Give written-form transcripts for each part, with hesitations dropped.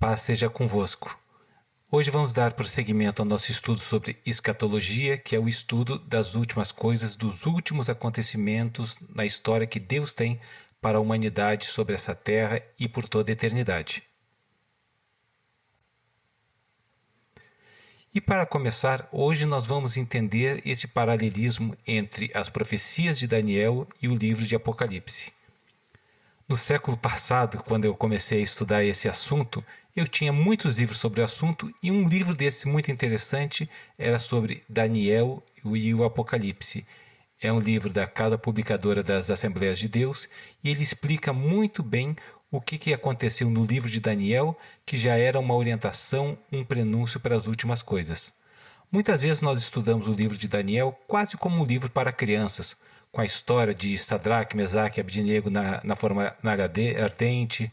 Paz seja convosco. Hoje vamos dar prosseguimento ao nosso estudo sobre escatologia, que é o estudo das últimas coisas, dos últimos acontecimentos na história que Deus tem para a humanidade sobre essa terra e por toda a eternidade. E para começar, hoje nós vamos entender esse paralelismo entre as profecias de Daniel e o livro de Apocalipse. No século passado, quando eu comecei a estudar esse assunto, eu tinha muitos livros sobre o assunto e um livro desse muito interessante era sobre Daniel e o Apocalipse. É um livro da Casa Publicadora das Assembleias de Deus e ele explica muito bem o que aconteceu no livro de Daniel, que já era uma orientação, um prenúncio para as últimas coisas. Muitas vezes nós estudamos o livro de Daniel quase como um livro para crianças, com a história de Sadraque, Mesaque e Abdinego na fornalha ardente,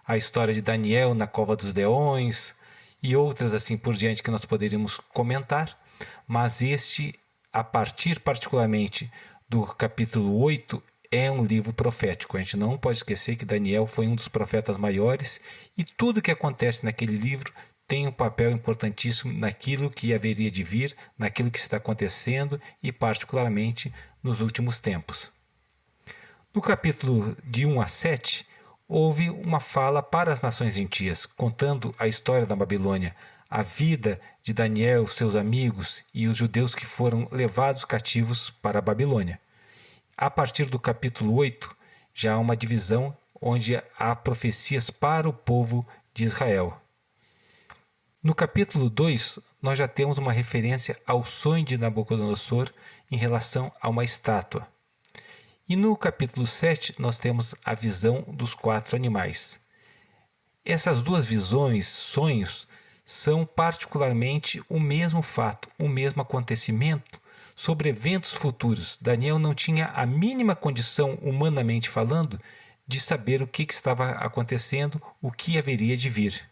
a história de Daniel na cova dos leões e outras assim por diante que nós poderíamos comentar, mas este, a partir particularmente do capítulo 8, é um livro profético. A gente não pode esquecer que Daniel foi um dos profetas maiores e tudo que acontece naquele livro tem um papel importantíssimo naquilo que haveria de vir, naquilo que está acontecendo e particularmente nos últimos tempos. No capítulo de 1 a 7, houve uma fala para as nações gentias, contando a história da Babilônia, a vida de Daniel, seus amigos e os judeus que foram levados cativos para a Babilônia. A partir do capítulo 8, já há uma divisão onde há profecias para o povo de Israel. No capítulo 2, nós já temos uma referência ao sonho de Nabucodonosor em relação a uma estátua. E no capítulo 7, nós temos a visão dos 4 animais. Essas duas visões, sonhos, são particularmente o mesmo fato, o mesmo acontecimento sobre eventos futuros. Daniel não tinha a mínima condição, humanamente falando, de saber o que estava acontecendo, o que haveria de vir.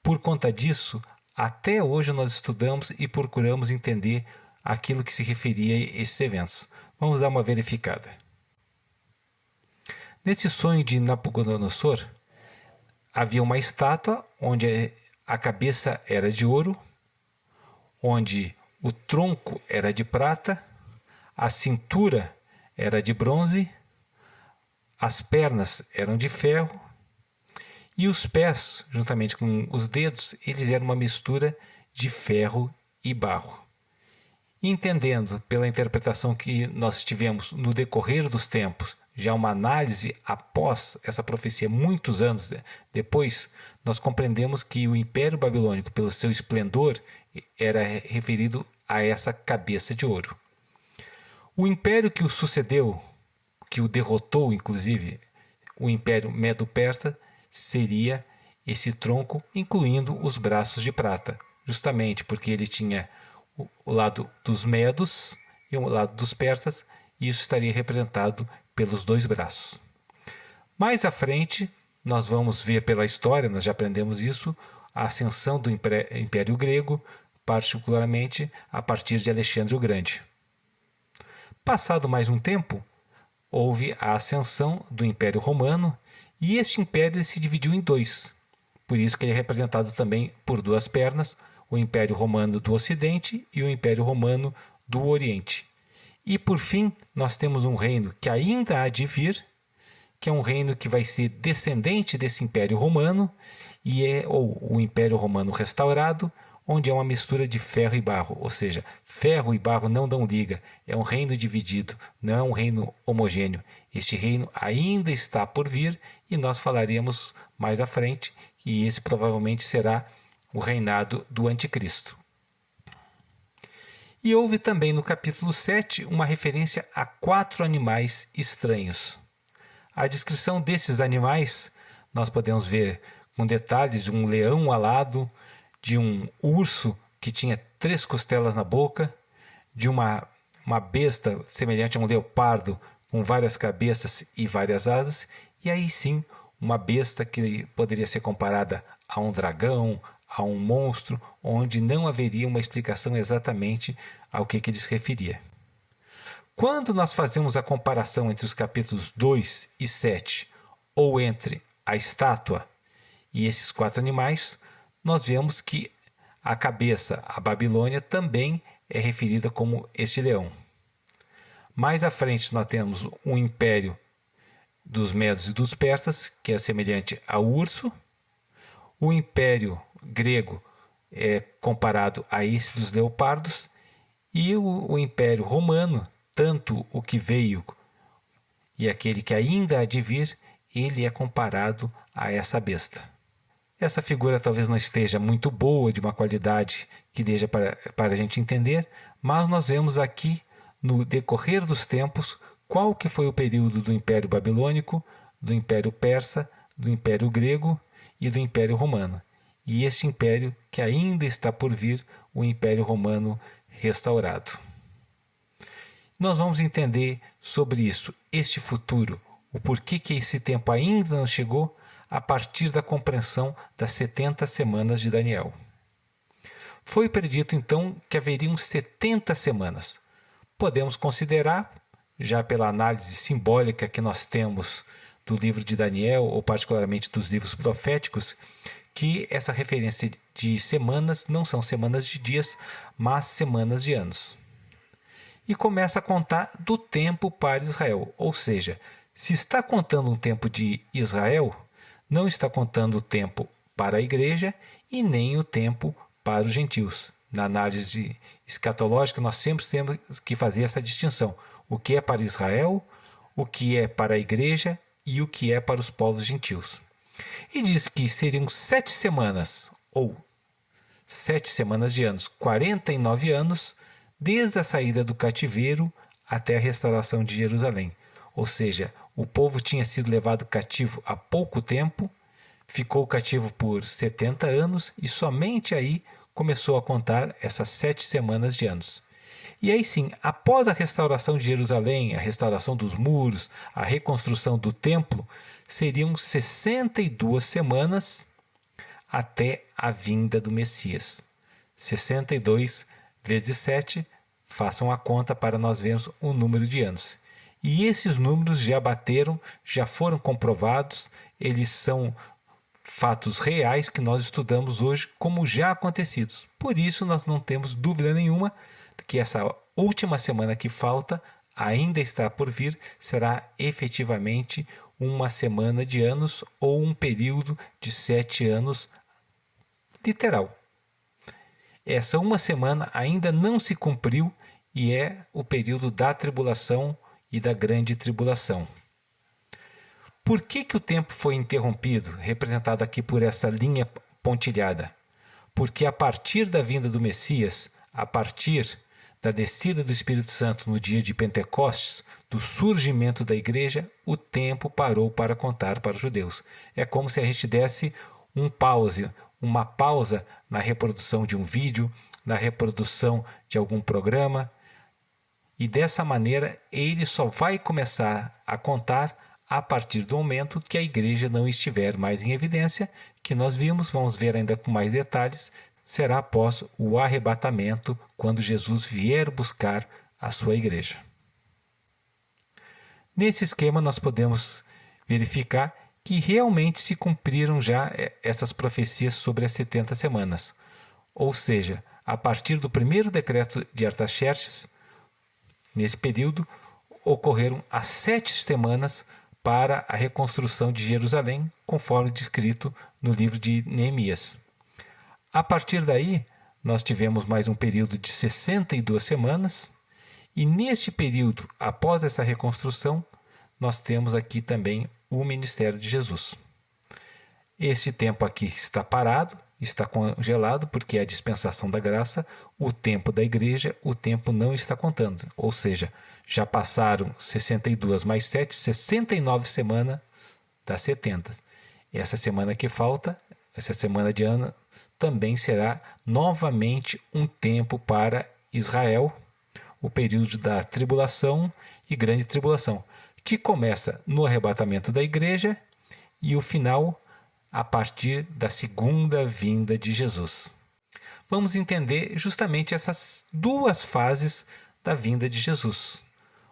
Por conta disso, até hoje nós estudamos e procuramos entender aquilo que se referia a esses eventos. Vamos dar uma verificada. Nesse sonho de Nabucodonosor, havia uma estátua onde a cabeça era de ouro, onde o tronco era de prata, a cintura era de bronze, as pernas eram de ferro, e os pés, juntamente com os dedos, eles eram uma mistura de ferro e barro. Entendendo pela interpretação que nós tivemos no decorrer dos tempos, já uma análise após essa profecia, muitos anos depois, nós compreendemos que o Império Babilônico, pelo seu esplendor, era referido a essa cabeça de ouro. O império que o sucedeu, que o derrotou inclusive, o Império Medo-Persa, seria esse tronco, incluindo os braços de prata, justamente porque ele tinha o lado dos medos e o lado dos persas, e isso estaria representado pelos 2 braços. Mais à frente, nós vamos ver pela história, nós já aprendemos isso, a ascensão do Império Grego, particularmente a partir de Alexandre o Grande. Passado mais um tempo, houve a ascensão do Império Romano, e este império se dividiu em 2. Por isso que ele é representado também por 2 pernas, o Império Romano do Ocidente e o Império Romano do Oriente. E por fim, nós temos um reino que ainda há de vir, que é um reino que vai ser descendente desse Império Romano, e é o Império Romano restaurado, onde é uma mistura de ferro e barro, ou seja, ferro e barro não dão liga, é um reino dividido, não é um reino homogêneo. Este reino ainda está por vir e nós falaremos mais à frente, e esse provavelmente será o reinado do Anticristo. E houve também no capítulo 7 uma referência a 4 animais estranhos. A descrição desses animais nós podemos ver com detalhes de um leão alado, de um urso que tinha 3 costelas na boca, de uma besta semelhante a um leopardo com várias cabeças e várias asas, e aí sim uma besta que poderia ser comparada a um dragão, a um monstro, onde não haveria uma explicação exatamente ao que ele se referia. Quando nós fazemos a comparação entre os capítulos 2 e 7, ou entre a estátua e esses 4 animais, nós vemos que a cabeça, a Babilônia, também é referida como este leão. Mais à frente nós temos o império dos Medos e dos Persas, que é semelhante ao urso. O império grego é comparado a esse dos leopardos. E o império romano, tanto o que veio e aquele que ainda há de vir, ele é comparado a essa besta. Essa figura talvez não esteja muito boa, de uma qualidade que deixa para a gente entender, mas nós vemos aqui, no decorrer dos tempos, qual que foi o período do Império Babilônico, do Império Persa, do Império Grego e do Império Romano. E este império que ainda está por vir, o Império Romano restaurado. Nós vamos entender sobre isso, este futuro, o porquê que esse tempo ainda não chegou, a partir da compreensão das 70 semanas de Daniel. Foi predito então que haveriam 70 semanas. Podemos considerar, já pela análise simbólica que nós temos do livro de Daniel, ou particularmente dos livros proféticos, que essa referência de semanas não são semanas de dias, mas semanas de anos. E começa a contar do tempo para Israel, ou seja, se está contando um tempo de Israel, não está contando o tempo para a igreja e nem o tempo para os gentios. Na análise escatológica, nós sempre temos que fazer essa distinção. O que é para Israel, o que é para a igreja e o que é para os povos gentios. E diz que seriam 7 semanas, ou 7 semanas de anos, 49 anos, desde a saída do cativeiro até a restauração de Jerusalém. Ou seja, o povo tinha sido levado cativo há pouco tempo, ficou cativo por 70 anos e somente aí começou a contar essas 7 semanas de anos. E aí sim, após a restauração de Jerusalém, a restauração dos muros, a reconstrução do templo, seriam 62 semanas até a vinda do Messias. 62 vezes 7, façam a conta para nós vermos o número de anos. E esses números já bateram, já foram comprovados, eles são fatos reais que nós estudamos hoje como já acontecidos. Por isso nós não temos dúvida nenhuma que essa última semana que falta, ainda está por vir, será efetivamente uma semana de anos ou um período de 7 anos literal. Essa uma semana ainda não se cumpriu e é o período da tribulação e da grande tribulação. Por que o tempo foi interrompido, representado aqui por essa linha pontilhada? Porque a partir da vinda do Messias, a partir da descida do Espírito Santo no dia de Pentecostes, do surgimento da igreja, o tempo parou para contar para os judeus. É como se a gente desse uma pausa na reprodução de um vídeo, na reprodução de algum programa, e dessa maneira ele só vai começar a contar a partir do momento que a igreja não estiver mais em evidência, que nós vamos ver ainda com mais detalhes, será após o arrebatamento, quando Jesus vier buscar a sua igreja. Nesse esquema nós podemos verificar que realmente se cumpriram já essas profecias sobre as 70 semanas. Ou seja, a partir do primeiro decreto de Artaxerxes, nesse período, ocorreram as 7 semanas para a reconstrução de Jerusalém, conforme descrito no livro de Neemias. A partir daí, nós tivemos mais um período de 62 semanas, e neste período, após essa reconstrução, nós temos aqui também o ministério de Jesus. Este tempo aqui está parado, está congelado, porque é a dispensação da graça, o tempo da igreja, o tempo não está contando. Ou seja, já passaram 62 mais 7, 69 semanas das 70. Essa semana que falta, essa semana de ano, também será novamente um tempo para Israel, o período da tribulação e grande tribulação, que começa no arrebatamento da igreja e o final a partir da segunda vinda de Jesus. Vamos entender justamente essas duas fases da vinda de Jesus.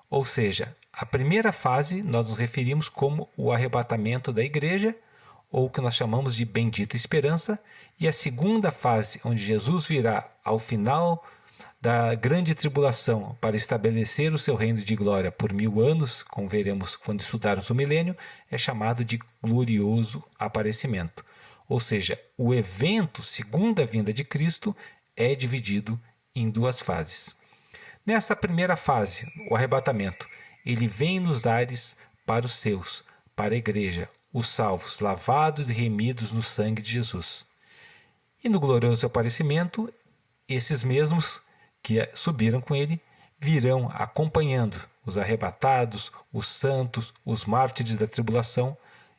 Ou seja, a primeira fase nós nos referimos como o arrebatamento da igreja, ou o que nós chamamos de bendita esperança, e a segunda fase, onde Jesus virá ao final da grande tribulação para estabelecer o seu reino de glória por 1000 anos, como veremos quando estudarmos o milênio, é chamado de glorioso aparecimento. Ou seja, o evento segunda vinda de Cristo é dividido em duas fases. Nesta primeira fase, o arrebatamento, ele vem nos ares para os seus, para a igreja, os salvos, lavados e remidos no sangue de Jesus. E no glorioso aparecimento, esses mesmos que subiram com ele virão acompanhando os arrebatados, os santos, os mártires da tribulação,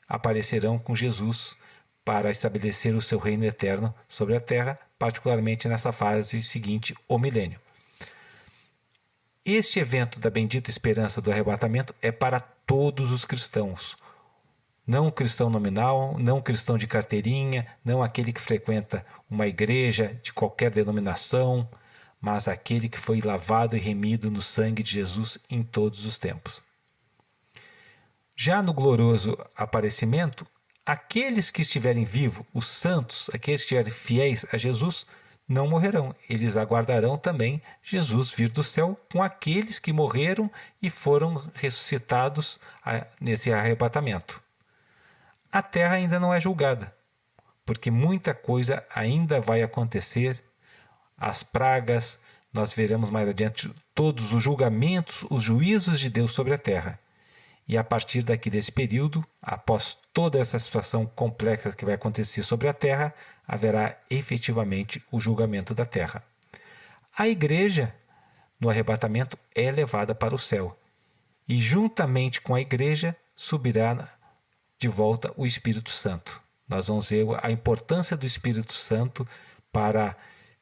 aparecerão com Jesus para estabelecer o seu reino eterno sobre a terra, particularmente nessa fase seguinte, o milênio. Este evento da bendita esperança do arrebatamento é para todos os cristãos. Não o cristão nominal, não o cristão de carteirinha, não aquele que frequenta uma igreja de qualquer denominação, mas aquele que foi lavado e remido no sangue de Jesus em todos os tempos. Já no glorioso aparecimento, aqueles que estiverem vivos, os santos, aqueles que estiverem fiéis a Jesus, não morrerão. Eles aguardarão também Jesus vir do céu com aqueles que morreram e foram ressuscitados nesse arrebatamento. A terra ainda não é julgada, porque muita coisa ainda vai acontecer. As pragas, nós veremos mais adiante todos os julgamentos, os juízos de Deus sobre a terra. E a partir daqui desse período, após toda essa situação complexa que vai acontecer sobre a terra, haverá efetivamente o julgamento da terra. A igreja, no arrebatamento, é levada para o céu. E juntamente com a igreja subirá de volta o Espírito Santo. Nós vamos ver a importância do Espírito Santo para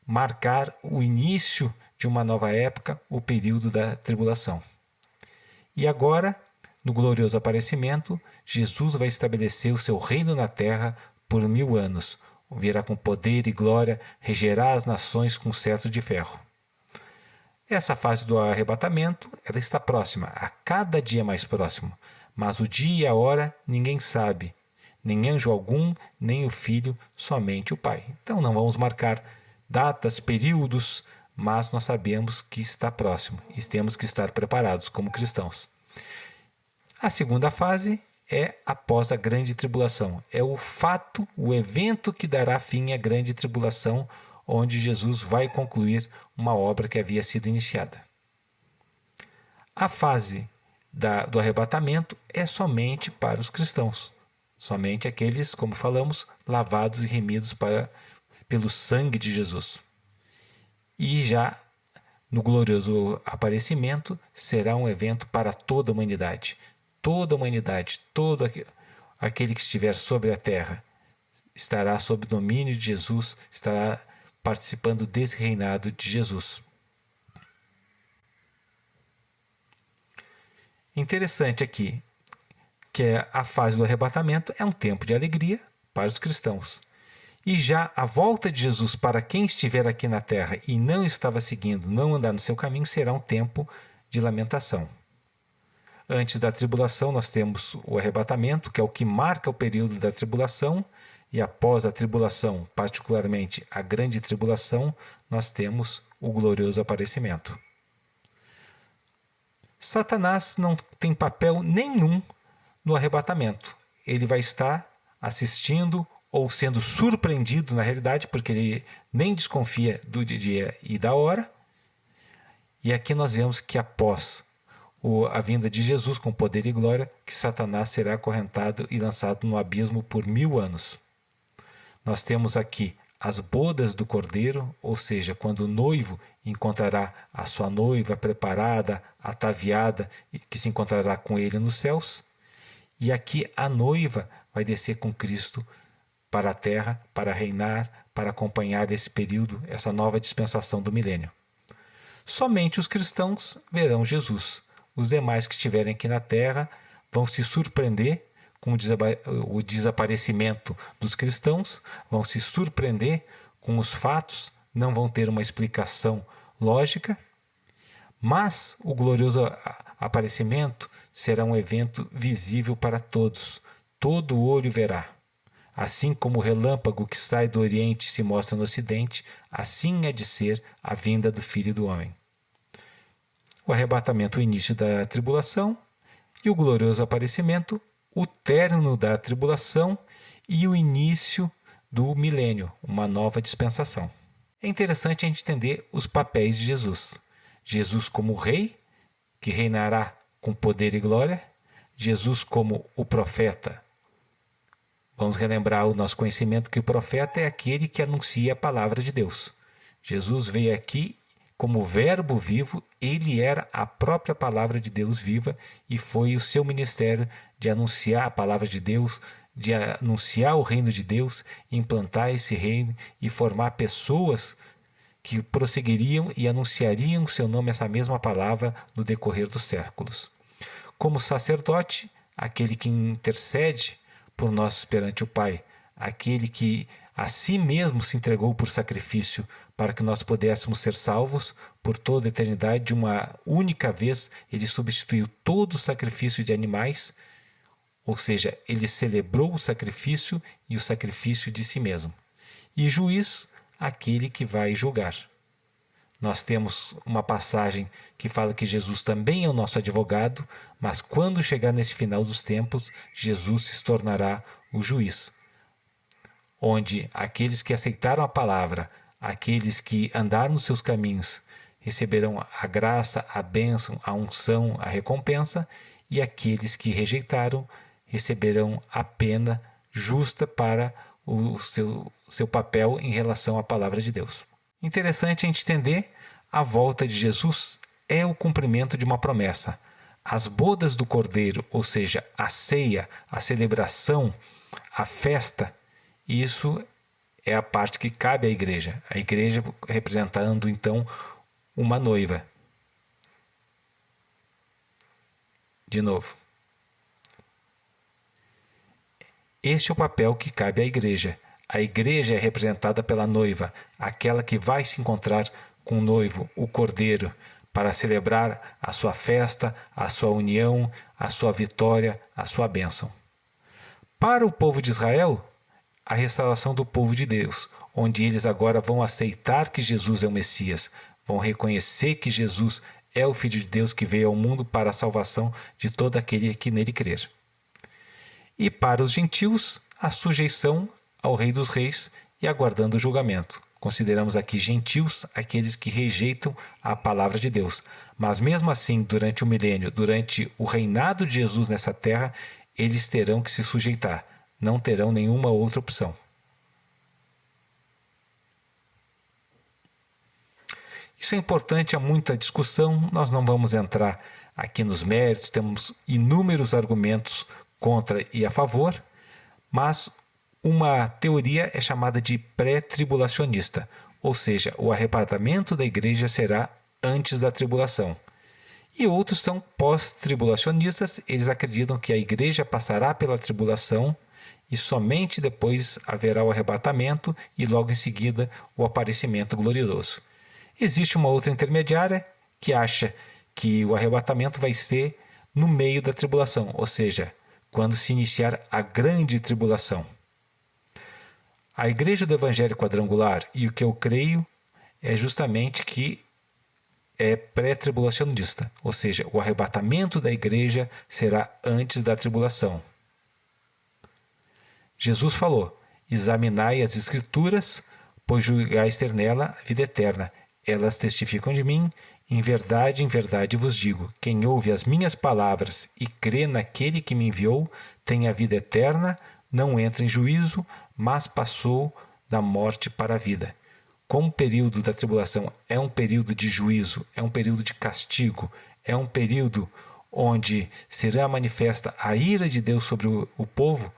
marcar o início de uma nova época, o período da tribulação. E agora, no glorioso aparecimento, Jesus vai estabelecer o seu reino na terra por 1000 anos. Virá com poder e glória, regerá as nações com cetro de ferro. Essa fase do arrebatamento, ela está próxima, a cada dia mais próximo. Mas o dia e a hora ninguém sabe, nem anjo algum, nem o Filho, somente o Pai. Então não vamos marcar datas, períodos, mas nós sabemos que está próximo e temos que estar preparados como cristãos. A segunda fase é após a grande tribulação. É o fato, o evento que dará fim à grande tribulação, onde Jesus vai concluir uma obra que havia sido iniciada. A fase do arrebatamento é somente para os cristãos, somente aqueles, como falamos, lavados e remidos pelo sangue de Jesus. E já no glorioso aparecimento será um evento para toda a humanidade. Toda a humanidade, todo aquele que estiver sobre a terra estará sob o domínio de Jesus, estará participando desse reinado de Jesus. Interessante aqui que a fase do arrebatamento é um tempo de alegria para os cristãos. E já a volta de Jesus para quem estiver aqui na terra e não estava seguindo, não andar no seu caminho, será um tempo de lamentação. Antes da tribulação, nós temos o arrebatamento, que é o que marca o período da tribulação, e após a tribulação, particularmente a grande tribulação, nós temos o glorioso aparecimento. Satanás não tem papel nenhum no arrebatamento. Ele vai estar assistindo ou sendo surpreendido, na realidade, porque ele nem desconfia do dia e da hora. E aqui nós vemos que após a vinda de Jesus com poder e glória, que Satanás será acorrentado e lançado no abismo por 1000 anos. Nós temos aqui as bodas do Cordeiro, ou seja, quando o noivo encontrará a sua noiva preparada, ataviada, que se encontrará com ele nos céus. E aqui a noiva vai descer com Cristo para a terra, para reinar, para acompanhar esse período, essa nova dispensação do milênio. Somente os cristãos verão Jesus. Os demais que estiverem aqui na terra vão se surpreender com o desaparecimento dos cristãos, vão se surpreender com os fatos, não vão ter uma explicação lógica, mas o glorioso aparecimento será um evento visível para todos. Todo olho verá. Assim como o relâmpago que sai do Oriente se mostra no Ocidente, assim é de ser a vinda do Filho do Homem. O arrebatamento, o início da tribulação, e o glorioso aparecimento, o término da tribulação e o início do milênio, uma nova dispensação. É interessante a gente entender os papéis de Jesus. Jesus como rei, que reinará com poder e glória. Jesus como o profeta. Vamos relembrar o nosso conhecimento que o profeta é aquele que anuncia a palavra de Deus. Jesus veio aqui como verbo vivo, ele era a própria palavra de Deus viva e foi o seu ministério de anunciar a palavra de Deus, de anunciar o reino de Deus, implantar esse reino e formar pessoas que prosseguiriam e anunciariam o seu nome, essa mesma palavra, no decorrer dos séculos. Como sacerdote, aquele que intercede por nós perante o Pai, aquele que a si mesmo se entregou por sacrifício para que nós pudéssemos ser salvos por toda a eternidade. De uma única vez, ele substituiu todo o sacrifício de animais, ou seja, ele celebrou o sacrifício e o sacrifício de si mesmo. E juiz, aquele que vai julgar. Nós temos uma passagem que fala que Jesus também é o nosso advogado, mas quando chegar nesse final dos tempos, Jesus se tornará o juiz, onde aqueles que aceitaram a palavra, aqueles que andaram nos seus caminhos, receberão a graça, a bênção, a unção, a recompensa, e aqueles que rejeitaram receberão a pena justa para o seu papel em relação à palavra de Deus. Interessante a gente entender, a volta de Jesus é o cumprimento de uma promessa. As bodas do Cordeiro, ou seja, a ceia, a celebração, a festa, isso é a parte que cabe à igreja. A igreja representando, então, uma noiva. De novo. Este é o papel que cabe à igreja. A igreja é representada pela noiva, aquela que vai se encontrar com o noivo, o Cordeiro, para celebrar a sua festa, a sua união, a sua vitória, a sua bênção. Para o povo de Israel, a restauração do povo de Deus, onde eles agora vão aceitar que Jesus é o Messias, vão reconhecer que Jesus é o Filho de Deus que veio ao mundo para a salvação de todo aquele que nele crer. E para os gentios, a sujeição ao Rei dos Reis e aguardando o julgamento. Consideramos aqui gentios aqueles que rejeitam a palavra de Deus. Mas mesmo assim, durante o milênio, durante o reinado de Jesus nessa terra, eles terão que se sujeitar. Não terão nenhuma outra opção. Isso é importante, há muita discussão, nós não vamos entrar aqui nos méritos, temos inúmeros argumentos contra e a favor, mas uma teoria é chamada de pré-tribulacionista, ou seja, o arrebatamento da igreja será antes da tribulação. E outros são pós-tribulacionistas, eles acreditam que a igreja passará pela tribulação e somente depois haverá o arrebatamento e logo em seguida o aparecimento glorioso. Existe uma outra intermediária que acha que o arrebatamento vai ser no meio da tribulação, ou seja, quando se iniciar a grande tribulação. A Igreja do Evangelho Quadrangular, e o que eu creio, é justamente que é pré-tribulacionista, ou seja, o arrebatamento da igreja será antes da tribulação. Jesus falou: examinai as Escrituras, pois julgais ter nela a vida eterna. Elas testificam de mim, em verdade vos digo, quem ouve as minhas palavras e crê naquele que me enviou, tem a vida eterna, não entra em juízo, mas passou da morte para a vida. Como o período da tribulação é um período de juízo, é um período de castigo, é um período onde será manifesta a ira de Deus sobre o povo,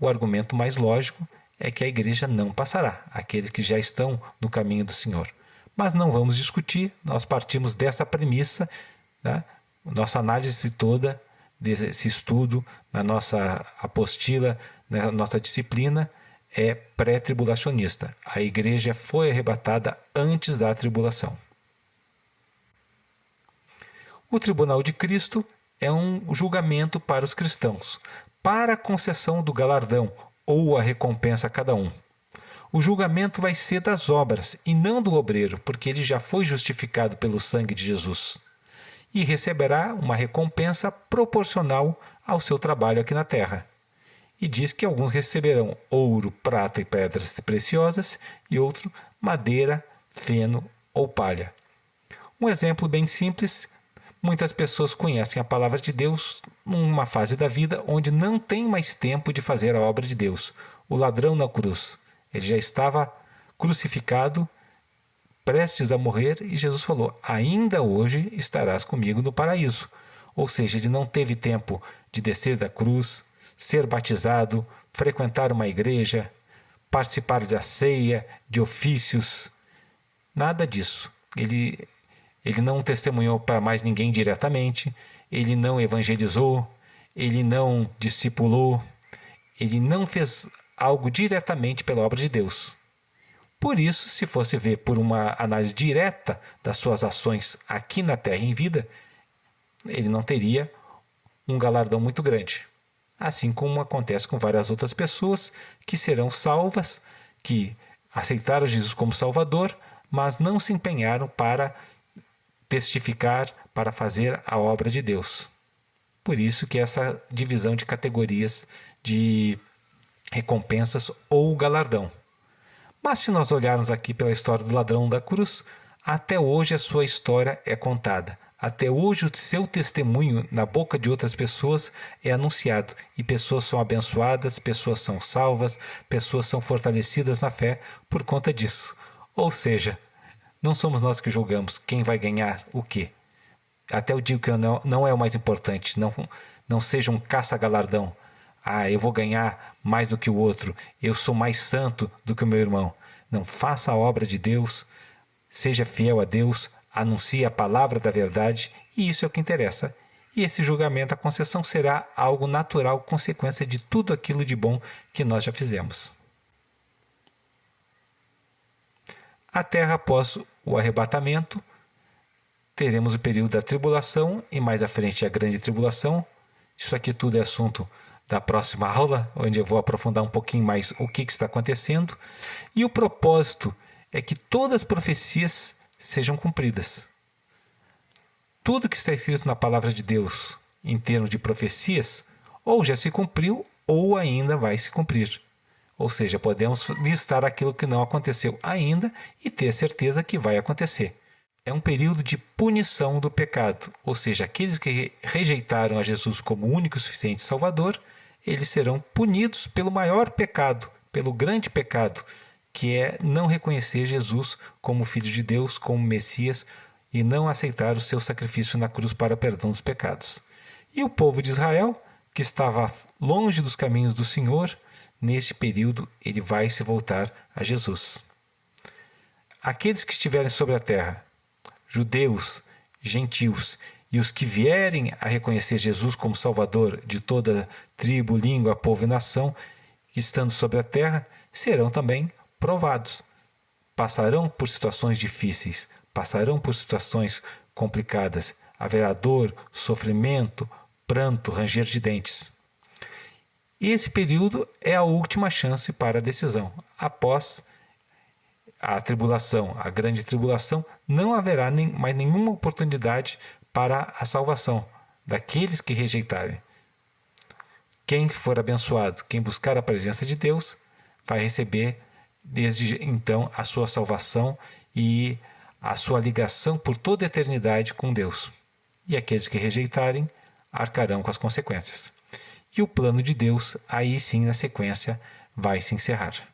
o argumento mais lógico é que a igreja não passará, aqueles que já estão no caminho do Senhor. Mas não vamos discutir, nós partimos dessa premissa, né? Nossa análise toda desse estudo, na nossa apostila, na nossa disciplina, é pré-tribulacionista. A igreja foi arrebatada antes da tribulação. O tribunal de Cristo é um julgamento para os cristãos, para a concessão do galardão, ou a recompensa a cada um. O julgamento vai ser das obras e não do obreiro, porque ele já foi justificado pelo sangue de Jesus e receberá uma recompensa proporcional ao seu trabalho aqui na terra. E diz que alguns receberão ouro, prata e pedras preciosas e outros madeira, feno ou palha. Um exemplo bem simples: muitas pessoas conhecem a palavra de Deus numa fase da vida onde não tem mais tempo de fazer a obra de Deus. O ladrão na cruz, ele já estava crucificado, prestes a morrer, e Jesus falou: ainda hoje estarás comigo no paraíso. Ou seja, ele não teve tempo de descer da cruz, ser batizado, frequentar uma igreja, participar da ceia, de ofícios, nada disso. Ele não testemunhou para mais ninguém diretamente, ele não evangelizou, ele não discipulou, ele não fez algo diretamente pela obra de Deus. Por isso, se fosse ver por uma análise direta das suas ações aqui na Terra em vida, ele não teria um galardão muito grande. Assim como acontece com várias outras pessoas que serão salvas, que aceitaram Jesus como Salvador, mas não se empenharam para testificar, para fazer a obra de Deus. Por isso que essa divisão de categorias de recompensas ou galardão. Mas se nós olharmos aqui pela história do ladrão da cruz, até hoje a sua história é contada. Até hoje o seu testemunho na boca de outras pessoas é anunciado. E pessoas são abençoadas, pessoas são salvas, pessoas são fortalecidas na fé por conta disso. Ou seja, não somos nós que julgamos quem vai ganhar o quê. Até eu digo que não é o mais importante. Não seja um caça-galardão. Eu vou ganhar mais do que o outro, eu sou mais santo do que o meu irmão. Não, faça a obra de Deus, seja fiel a Deus, anuncie a palavra da verdade, e isso é o que interessa. E esse julgamento, a concessão, será algo natural, consequência de tudo aquilo de bom que nós já fizemos. A terra após o arrebatamento, teremos o período da tribulação e mais à frente a grande tribulação. Isso aqui tudo é assunto da próxima aula, onde eu vou aprofundar um pouquinho mais o que está acontecendo. E o propósito é que todas as profecias sejam cumpridas. Tudo que está escrito na palavra de Deus em termos de profecias, ou já se cumpriu, ou ainda vai se cumprir. Ou seja, podemos listar aquilo que não aconteceu ainda e ter certeza que vai acontecer. É um período de punição do pecado, ou seja, aqueles que rejeitaram a Jesus como único e suficiente Salvador, eles serão punidos pelo maior pecado, pelo grande pecado, que é não reconhecer Jesus como Filho de Deus, como Messias, e não aceitar o seu sacrifício na cruz para o perdão dos pecados. E o povo de Israel, que estava longe dos caminhos do Senhor, neste período ele vai se voltar a Jesus. Aqueles que estiverem sobre a terra, judeus, gentios, e os que vierem a reconhecer Jesus como Salvador de toda tribo, língua, povo e nação, estando sobre a terra, serão também provados. Passarão por situações difíceis, passarão por situações complicadas. Haverá dor, sofrimento, pranto, ranger de dentes. E esse período é a última chance para a decisão. Após a tribulação, a grande tribulação, não haverá mais nenhuma oportunidade para a salvação daqueles que rejeitarem. Quem for abençoado, quem buscar a presença de Deus, vai receber desde então a sua salvação e a sua ligação por toda a eternidade com Deus. E aqueles que rejeitarem arcarão com as consequências. E o plano de Deus, aí sim, na sequência, vai se encerrar.